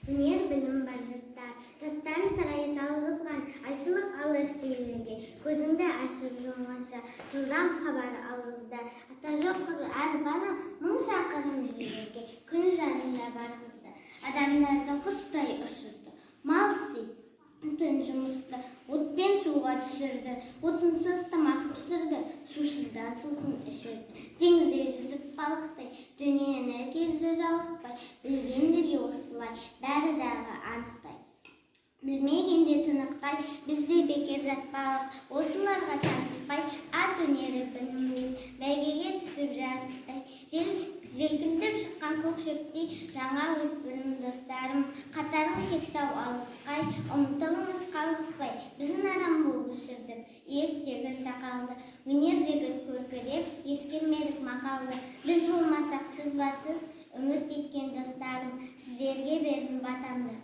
Өнер білім бар жұрттар, тастан сарай салғызған, айшылық алыр шиеліге, көзіңді ашып жұмғанша, жылдам хабар алғызды. Ата жоқ қыр әр бана, мың шақырым жерге, күн жарында барғызды. Адамдарды құстай ұшырды, мал істейтін жұмысты, отпен суға түсірді, отынсыз тамақ пісірді, сусыздан сусын ішірді. Теңізде жүзіп балықтай, дүниені кезді жалықпай, білгендерге осылай, бәрі дағы анықтай. Білмегенде тынықтай, бізде бекер жатпалық, осыларға таныспай, ат өнері білмес, бәйгеге түсіп жарыспай. Желкіндіп шыққан көк шөптей, жаңа өз білім достарым, қатарың кеттау алысқай, ұмтылыңыз қалыспай, біздің адам болып өсірдік, иектегі сақалды, өнер жігіт көркіреп, ескермедік мақалды. Біз болмасақ, сіз барсыз, үміт еткен достарым, сіздерге бердім батамды.